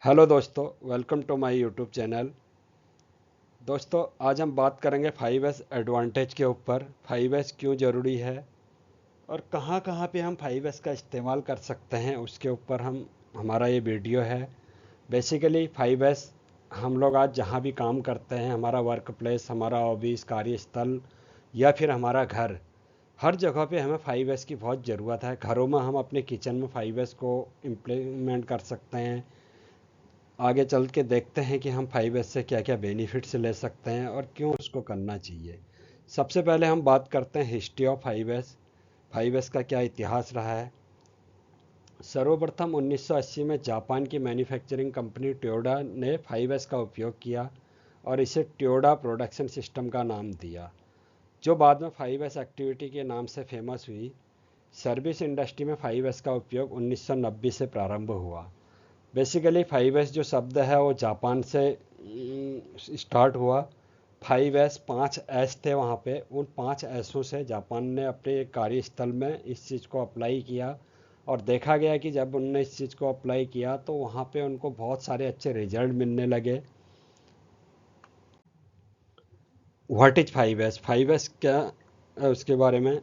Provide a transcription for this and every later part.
Hello दोस्तों, welcome to my YouTube channel. दोस्तों, आज हम बात करेंगे 5S एडवांटेज के ऊपर। 5S क्यों ज़रूरी है और कहाँ कहाँ पे हम 5S का इस्तेमाल कर सकते हैं, उसके ऊपर हमारा ये वीडियो है। बेसिकली 5S हम लोग आज जहाँ भी काम करते हैं, हमारा वर्क प्लेस, हमारा ऑफिस, कार्यस्थल या फिर हमारा घर, हर जगह पे हमें 5S की बहुत ज़रूरत है। घरों में हम अपने किचन में 5S को इम्प्लीमेंट कर सकते हैं। आगे चल के देखते हैं कि हम 5S से क्या क्या बेनिफिट्स ले सकते हैं और क्यों उसको करना चाहिए। सबसे पहले हम बात करते हैं हिस्ट्री ऑफ 5S। 5S का क्या इतिहास रहा है। सर्वप्रथम 1980 में जापान की मैन्युफैक्चरिंग कंपनी टोयोटा ने 5S का उपयोग किया और इसे टोयोटा प्रोडक्शन सिस्टम का नाम दिया, जो बाद में 5S एक्टिविटी के नाम से फेमस हुई। सर्विस इंडस्ट्री में 5S का उपयोग 1990 से प्रारंभ हुआ। बेसिकली 5S जो शब्द है वो जापान से स्टार्ट हुआ। 5S 5 एस थे वहाँ पे। उन 5 एसों से जापान ने अपने कार्यस्थल में इस चीज़ को अप्लाई किया और देखा गया कि जब उनने इस चीज़ को अप्लाई किया तो वहाँ पे उनको बहुत सारे अच्छे रिजल्ट मिलने लगे। What is 5S? 5S क्या है उसके बारे में।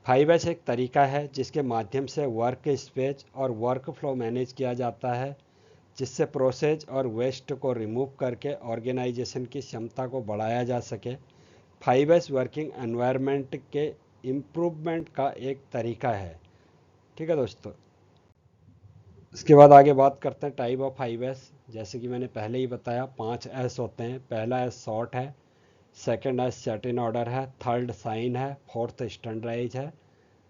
5S एक तरीका है जिसके माध्यम से वर्क स्पेस और वर्क फ्लो मैनेज किया जाता है, जिससे प्रोसेस और वेस्ट को रिमूव करके ऑर्गेनाइजेशन की क्षमता को बढ़ाया जा सके। 5S वर्किंग एनवायरनमेंट के इम्प्रूवमेंट का एक तरीका है। ठीक है दोस्तों, इसके बाद आगे बात करते हैं टाइप ऑफ 5S। जैसे कि मैंने पहले ही बताया, 5 एस होते हैं। पहला एस शॉर्ट है, second S set in order है, थर्ड साइन है, फोर्थ स्टैंडर्डाइज है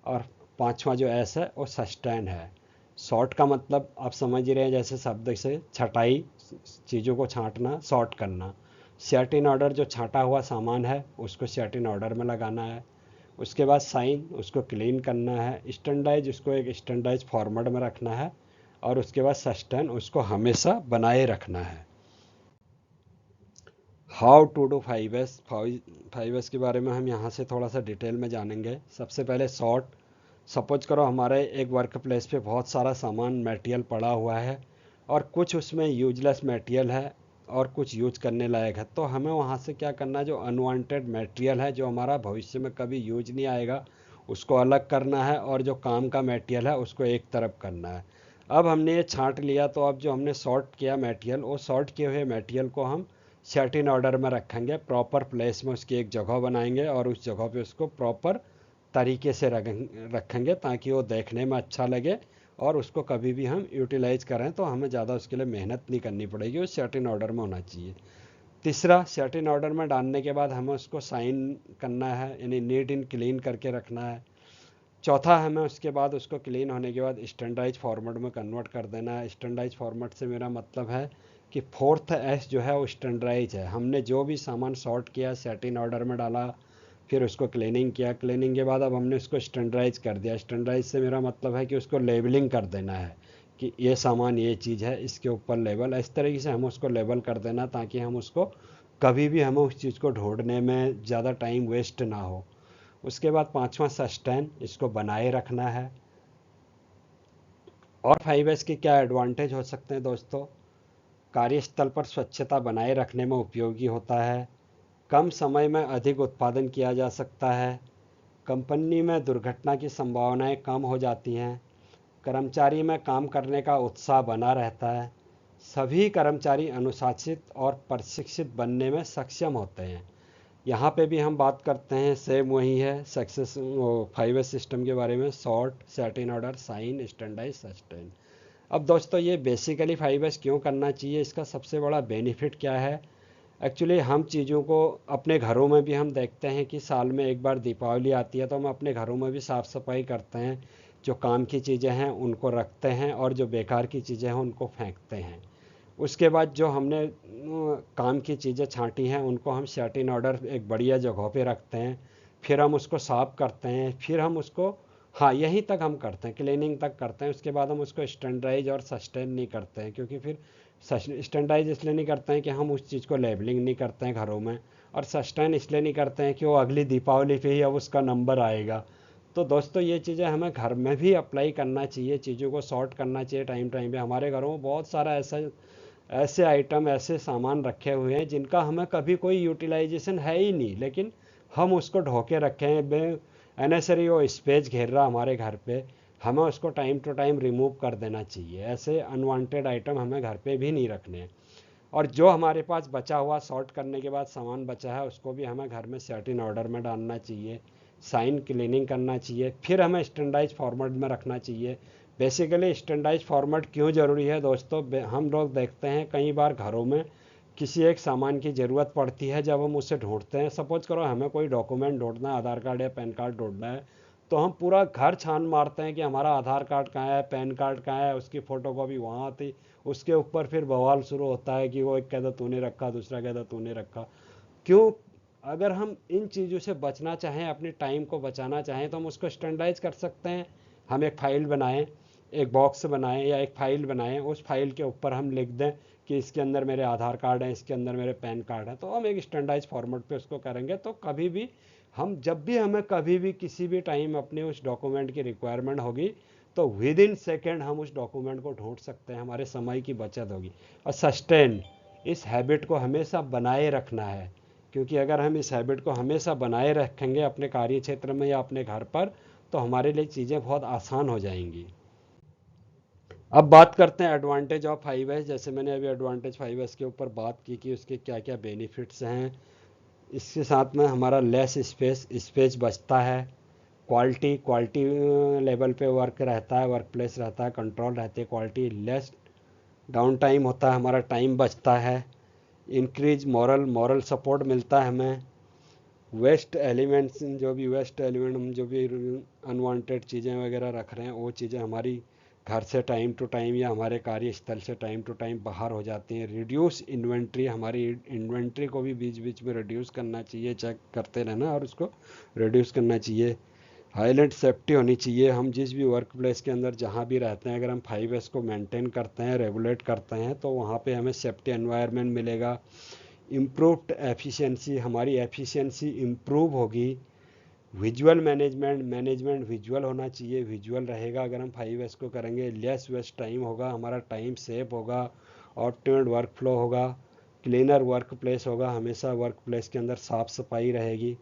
और पांचवा जो एस है वो सस्टेन है। शॉर्ट का मतलब आप समझ ही रहे हैं, जैसे शब्द से छटाई, चीज़ों को छांटना, शॉर्ट करना। सेट इन ऑर्डर जो छांटा हुआ सामान है उसको सेट इन ऑर्डर में लगाना है। उसके बाद साइन, उसको क्लीन करना है। स्टैंडर्डाइज, उसको एक स्टैंडर्डाइज फॉर्मेट में रखना है। और उसके बाद सस्टेन, उसको हमेशा बनाए रखना है। How to do 5S। 5S के बारे में हम यहाँ से थोड़ा सा डिटेल में जानेंगे। सबसे पहले शॉर्ट। सपोज करो हमारे एक वर्क प्लेस पे बहुत सारा सामान मटेरियल पड़ा हुआ है और कुछ उसमें यूजलेस मटेरियल है और कुछ यूज करने लायक है, तो हमें वहाँ से क्या करना है, जो अनवांटेड मटेरियल है, जो हमारा भविष्य में कभी यूज नहीं आएगा, उसको अलग करना है और जो काम का मटेरियल है उसको एक तरफ करना है। अब हमने ये छांट लिया, तो अब जो हमने सॉर्ट किया मटेरियल, वो सॉर्ट किए हुए मटेरियल को हम सेट इन ऑर्डर में रखेंगे, प्रॉपर प्लेस में उसकी एक जगह बनाएंगे और उस जगह पे उसको प्रॉपर तरीके से रखेंगे ताकि वो देखने में अच्छा लगे और उसको कभी भी हम यूटिलाइज करें तो हमें ज़्यादा उसके लिए मेहनत नहीं करनी पड़ेगी। वो सेट इन ऑर्डर में होना चाहिए। तीसरा, सेट इन ऑर्डर में डालने के बाद हमें उसको साइन करना है, यानी नीट इन क्लीन करके रखना है। चौथा, हमें उसके बाद उसको क्लीन होने के बाद स्टैंडर्डाइज फॉर्मेट में कन्वर्ट कर देना है। स्टैंडर्डाइज फॉर्मेट से मेरा मतलब है कि फोर्थ एस जो है वो स्टैंडर्डाइज है। हमने जो भी सामान सॉर्ट किया, सेट इन ऑर्डर में डाला, फिर उसको क्लीनिंग किया, क्लीनिंग के बाद अब हमने उसको स्टैंडर्डाइज कर दिया। स्टैंडर्डाइज से मेरा मतलब है कि उसको लेबलिंग कर देना है कि ये सामान ये चीज़ है, इसके ऊपर लेबल, इस तरीके से हम उसको लेबल कर देना ताकि हम उसको कभी भी हमें उस चीज़ को ढूंढने में ज़्यादा टाइम वेस्ट ना हो। उसके बाद पांचवा, सस्टेन, इसको बनाए रखना है। और 5S के क्या एडवांटेज हो सकते हैं दोस्तों। कार्यस्थल पर स्वच्छता बनाए रखने में उपयोगी होता है। कम समय में अधिक उत्पादन किया जा सकता है। कंपनी में दुर्घटना की संभावनाएं कम हो जाती हैं। कर्मचारी में काम करने का उत्साह बना रहता है। सभी कर्मचारी अनुशासित और प्रशिक्षित बनने में सक्षम होते हैं। यहाँ पे भी हम बात करते हैं, सेम वही है सक्सेस 5S सिस्टम के बारे में। Sort, set in order, shine, standardise, sustain. अब दोस्तों, ये बेसिकली 5S क्यों करना चाहिए, इसका सबसे बड़ा बेनिफिट क्या है। एक्चुअली हम चीज़ों को अपने घरों में भी हम देखते हैं कि साल में एक बार दीपावली आती है तो हम अपने घरों में भी साफ़ सफाई करते हैं। जो काम की चीज़ें हैं उनको रखते हैं और जो बेकार की चीज़ें हैं उनको फेंकते हैं। उसके बाद जो हमने काम की चीज़ें छांटी हैं उनको हम सेट इन ऑर्डर एक बढ़िया जगह पे रखते हैं। फिर हम उसको साफ़ करते हैं, फिर हम उसको, हाँ यहीं तक हम करते हैं, क्लीनिंग तक करते हैं। उसके बाद हम उसको स्टैंडर्डाइज और सस्टेन नहीं करते हैं, क्योंकि फिर स्टैंडर्डाइज इसलिए नहीं करते हैं कि हम उस चीज़ को लेबलिंग नहीं करते हैं घरों में, और सस्टेन इसलिए नहीं करते हैं कि वो अगली दीपावली पे ही अब उसका नंबर आएगा। तो दोस्तों, ये चीज़ें हमें घर में भी अप्लाई करना चाहिए, चीज़ों को सॉर्ट करना चाहिए टाइम टाइम पे। हमारे घरों में बहुत सारा ऐसा ऐसे आइटम, ऐसे सामान रखे हुए हैं जिनका हमें कभी कोई यूटिलाइजेशन है ही नहीं, लेकिन हम उसको ढो के रखे हैं। एनेसरी वो स्पेस घेर रहा हमारे घर पे, हमें उसको टाइम टू टाइम रिमूव कर देना चाहिए। ऐसे अनवांटेड आइटम हमें घर पे भी नहीं रखने हैं। और जो हमारे पास बचा हुआ सॉर्ट करने के बाद सामान बचा है, उसको भी हमें घर में सेट इन ऑर्डर में डालना चाहिए, साइन क्लीनिंग करना चाहिए, फिर हमें स्टैंडर्डाइज फॉर्मेट में रखना चाहिए। बेसिकली स्टैंडर्डाइज फॉर्मेट क्यों ज़रूरी है दोस्तों, हम लोग देखते हैं कई बार घरों में किसी एक सामान की ज़रूरत पड़ती है, जब हम उसे ढूंढते हैं, सपोज करो हमें कोई डॉक्यूमेंट ढूंढना है, आधार कार्ड या पैन कार्ड ढूंढना है, तो हम पूरा घर छान मारते हैं कि हमारा आधार कार्ड कहाँ है, पैन कार्ड कहाँ है, उसकी फ़ोटोकॉपी वहाँ थी। उसके ऊपर फिर बवाल शुरू होता है कि वो एक कहता तूने रखा, दूसरा कहता तूने रखा। क्यों? अगर हम इन चीज़ों से बचना चाहें, अपने टाइम को बचाना चाहें, तो हम उसको स्टैंडर्डाइज कर सकते हैं। हम एक फ़ाइल बनाएं, एक बॉक्स बनाएं या एक फ़ाइल बनाएं, उस फाइल के ऊपर हम लिख दें कि इसके अंदर मेरे आधार कार्ड हैं, इसके अंदर मेरे पैन कार्ड हैं। तो हम एक स्टैंडर्डाइज फॉर्मेट पे उसको करेंगे, तो कभी भी हम, जब भी हमें कभी भी किसी भी टाइम अपने उस डॉक्यूमेंट की रिक्वायरमेंट होगी, तो विद इन सेकेंड हम उस डॉक्यूमेंट को ढूंढ सकते हैं, हमारे समय की बचत होगी। और सस्टेन, इस हैबिट को हमेशा बनाए रखना है, क्योंकि अगर हम इस हैबिट को हमेशा बनाए रखेंगे अपने कार्य क्षेत्र में या अपने घर पर, तो हमारे लिए चीज़ें बहुत आसान हो जाएंगी। अब बात करते हैं एडवांटेज ऑफ 5S। जैसे मैंने अभी एडवांटेज 5S के ऊपर बात की कि उसके क्या क्या बेनिफिट्स हैं। इसके साथ में हमारा लेस स्पेस स्पेस बचता है, क्वालिटी क्वालिटी लेवल पे वर्क रहता है, वर्क प्लेस रहता है, कंट्रोल रहती है क्वालिटी, लेस डाउन टाइम होता है, हमारा टाइम बचता है, इंक्रीज मॉरल मॉरल सपोर्ट मिलता है हमें। वेस्ट एलिमेंट्स, जो भी वेस्ट एलिमेंट, हम जो भी अनवांटेड चीज़ें वगैरह रख रहे हैं, वो चीज़ें हमारी घर से टाइम टू टाइम या हमारे कार्यस्थल से टाइम टू टाइम बाहर हो जाती हैं। रिड्यूस इन्वेंट्री, हमारी इन्वेंट्री को भी बीच बीच में रिड्यूस करना चाहिए, चेक करते रहना और उसको रिड्यूस करना चाहिए। हाईलाइट सेफ्टी होनी चाहिए। हम जिस भी वर्क प्लेस के अंदर जहाँ भी रहते हैं, अगर हम 5S को मेंटेन करते हैं, रेगुलेट करते हैं, तो वहाँ पे हमें सेफ्टी एनवायरनमेंट मिलेगा। इम्प्रूव्ड एफिशिएंसी, हमारी एफिशिएंसी इम्प्रूव होगी। विजुअल मैनेजमेंट, मैनेजमेंट विजुअल होना चाहिए, विजुअल रहेगा अगर हम 5S को करेंगे। लेस वेस्ट टाइम होगा, हमारा टाइम सेव होगा, ऑप्टिमल वर्क फ्लो होगा। क्लीनर वर्क प्लेस होगा, हमेशा वर्क प्लेस के अंदर साफ़ सफाई रहेगी।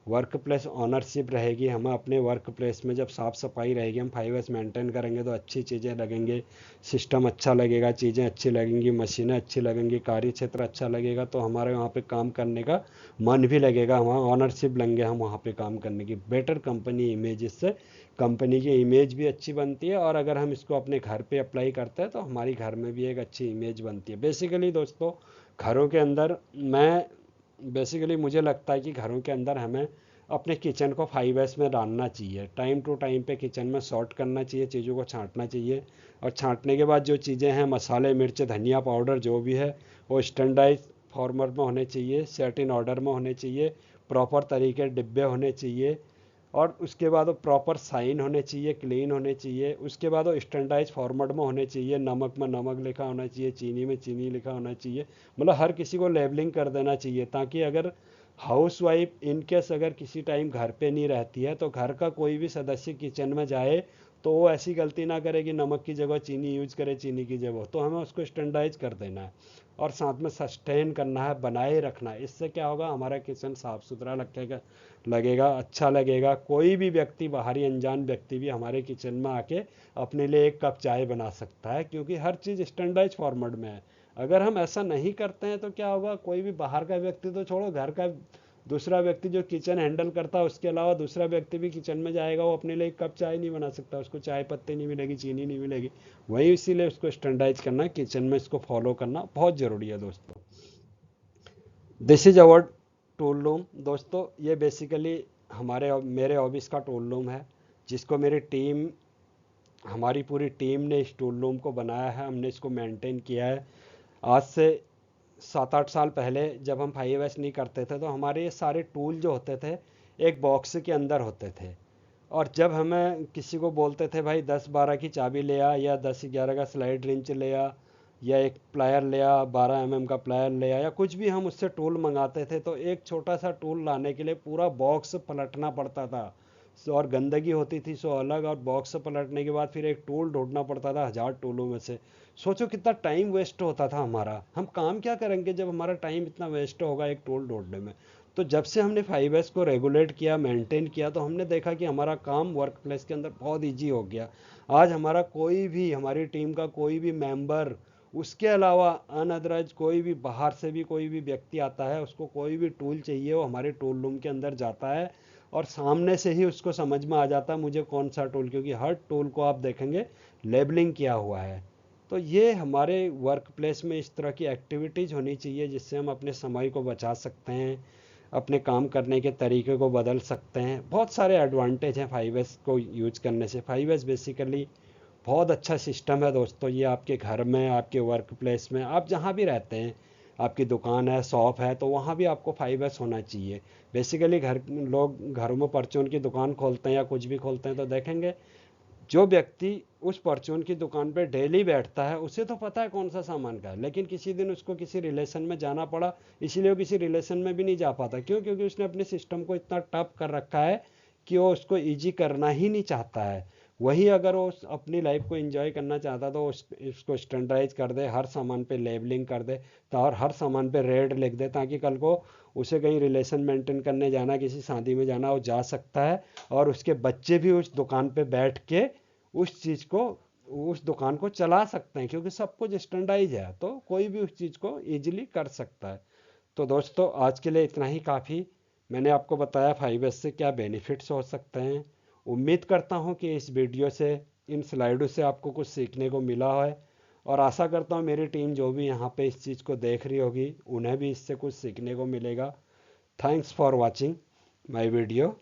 वर्क प्लेस ऑनरशिप रहेगी, हमें अपने वर्क प्लेस में जब साफ़ सफाई रहेगी, हम 5S मेंटेन करेंगे तो अच्छी चीज़ें लगेंगे, सिस्टम अच्छा लगेगा, चीज़ें अच्छी लगेंगी, मशीनें अच्छी लगेंगी, कार्य क्षेत्र अच्छा लगेगा, तो हमारे वहाँ पे काम करने का मन भी लगेगा, वहाँ ऑनरशिप लेंगे हम वहाँ पे काम करने की। बेटर कंपनी इमेज, इससे कंपनी की इमेज भी अच्छी बनती है, और अगर हम इसको अपने घर पे अप्लाई करते हैं तो हमारी घर में भी एक अच्छी इमेज बनती है। बेसिकली दोस्तों, घरों के अंदर मैं बेसिकली मुझे लगता है कि घरों के अंदर हमें अपने किचन को 5S में डालना चाहिए। टाइम टू टाइम पे किचन में सॉर्ट करना चाहिए, चीज़ों को छांटना चाहिए, और छांटने के बाद जो चीज़ें हैं, मसाले, मिर्च, धनिया पाउडर जो भी है, वो स्टैंडर्डाइज फॉर्मेट में होने चाहिए, सेट इन ऑर्डर में होने चाहिए, प्रॉपर तरीके डिब्बे होने चाहिए, और उसके बाद वो प्रॉपर साइन होने चाहिए, क्लीन होने चाहिए। उसके बाद वो स्टैंडर्डाइज फॉर्मेट में होने चाहिए, नमक में नमक लिखा होना चाहिए, चीनी में चीनी लिखा होना चाहिए, मतलब हर किसी को लेबलिंग कर देना चाहिए, ताकि अगर हाउस वाइफ इनकेस अगर किसी टाइम घर पे नहीं रहती है, तो घर का कोई भी सदस्य किचन में जाए तो वो ऐसी गलती ना करे कि नमक की जगह चीनी यूज करे, चीनी की जगह, तो हमें उसको स्टैंडर्डाइज कर देना है, और साथ में सस्टेन करना है, बनाए रखना है। इससे क्या होगा, हमारा किचन साफ सुथरा लगेगा, अच्छा लगेगा। कोई भी व्यक्ति, बाहरी अनजान व्यक्ति भी हमारे किचन में आके अपने लिए एक कप चाय बना सकता है, क्योंकि हर चीज़ स्टैंडर्डाइज फॉर्मेट में है। अगर हम ऐसा नहीं करते हैं तो क्या होगा, कोई भी बाहर का व्यक्ति तो छोड़ो, घर का दूसरा व्यक्ति जो किचन हैंडल करता है, उसके अलावा दूसरा व्यक्ति भी किचन में जाएगा, वो अपने लिए एक कप चाय नहीं बना सकता, उसको चाय पत्ती नहीं मिलेगी, चीनी नहीं मिलेगी। वही इसीलिए उसको स्टैंडर्डाइज करना, किचन में इसको फॉलो करना बहुत ज़रूरी है दोस्तों। This is our tool room दोस्तों। ये बेसिकली हमारे मेरे ऑफिस का टूल रूम है, जिसको मेरी टीम, हमारी पूरी टीम ने इस टूल रूम को बनाया है, हमने इसको मेंटेन किया है। आज से 7-8 साल पहले जब हम 5S नहीं करते थे, तो हमारे ये सारे टूल जो होते थे एक बॉक्स के अंदर होते थे, और जब हमें किसी को बोलते थे भाई 10-12 की चाबी ले आ, या 10-11 का स्लाइड रिंच ले आ, या एक प्लायर ले आ, 12 mm का प्लायर ले आ, या कुछ भी हम उससे टूल मंगाते थे, तो एक छोटा सा टूल लाने के लिए पूरा बॉक्स पलटना पड़ता था, और गंदगी होती थी सो अलग, और बॉक्स पलटने के बाद फिर एक टूल ढूंढना पड़ता था 1000 टूलों में से। सोचो कितना टाइम वेस्ट होता था हमारा, हम काम क्या करेंगे जब हमारा टाइम इतना वेस्ट होगा एक टूल ढूंढने में। तो जब से हमने 5S को रेगुलेट किया, मेंटेन किया, तो हमने देखा कि हमारा काम वर्क प्लेस के अंदर बहुत ईजी हो गया। आज हमारा कोई भी, हमारी टीम का कोई भी मेंबर, उसके अलावा अनअदरवाइज कोई भी बाहर से भी कोई भी व्यक्ति आता है, उसको कोई भी टूल चाहिए, वो हमारे टूल रूम के अंदर जाता है और सामने से ही उसको समझ में आ जाता है मुझे कौन सा टूल, क्योंकि हर टूल को आप देखेंगे लेबलिंग किया हुआ है। तो ये हमारे वर्क प्लेस में इस तरह की एक्टिविटीज़ होनी चाहिए जिससे हम अपने समय को बचा सकते हैं, अपने काम करने के तरीके को बदल सकते हैं। बहुत सारे एडवांटेज हैं 5S को यूज करने से। 5S बेसिकली बहुत अच्छा सिस्टम है दोस्तों। ये आपके घर में, आपके वर्क प्लेस में, आप जहाँ भी रहते हैं, आपकी दुकान है, शॉप है, तो वहाँ भी आपको 5S होना चाहिए। बेसिकली लोग घरों में परचून की दुकान खोलते हैं या कुछ भी खोलते हैं, तो देखेंगे जो व्यक्ति उस परचून की दुकान पे डेली बैठता है उसे तो पता है कौन सा सामान का है, लेकिन किसी दिन उसको किसी रिलेशन में जाना पड़ा, इसीलिए वो किसी रिलेशन में भी नहीं जा पाता। क्यों? क्योंकि उसने अपने सिस्टम को इतना टफ कर रखा है कि वो उसको इजी करना ही नहीं चाहता है। वही अगर वो अपनी लाइफ को एंजॉय करना चाहता तो इसको स्टैंडर्डाइज कर दे, हर सामान पे लेबलिंग कर दे, तो और हर सामान पे रेड लिख दे, ताकि कल को उसे कहीं रिलेशन मेंटेन करने जाना, किसी शादी में जाना, वो जा सकता है। और उसके बच्चे भी उस दुकान पे बैठ के उस चीज़ को, उस दुकान को चला सकते हैं, क्योंकि सब कुछ स्टैंडर्डाइज है, तो कोई भी उस चीज़ को इजीली कर सकता है। तो दोस्तों आज के लिए इतना ही काफ़ी। मैंने आपको बताया 5S से क्या बेनिफिट्स हो सकते हैं। उम्मीद करता हूँ कि इस वीडियो से, इन स्लाइडों से आपको कुछ सीखने को मिला है, और आशा करता हूँ मेरी टीम जो भी यहाँ पे इस चीज़ को देख रही होगी उन्हें भी इससे कुछ सीखने को मिलेगा। Thanks for watching my video.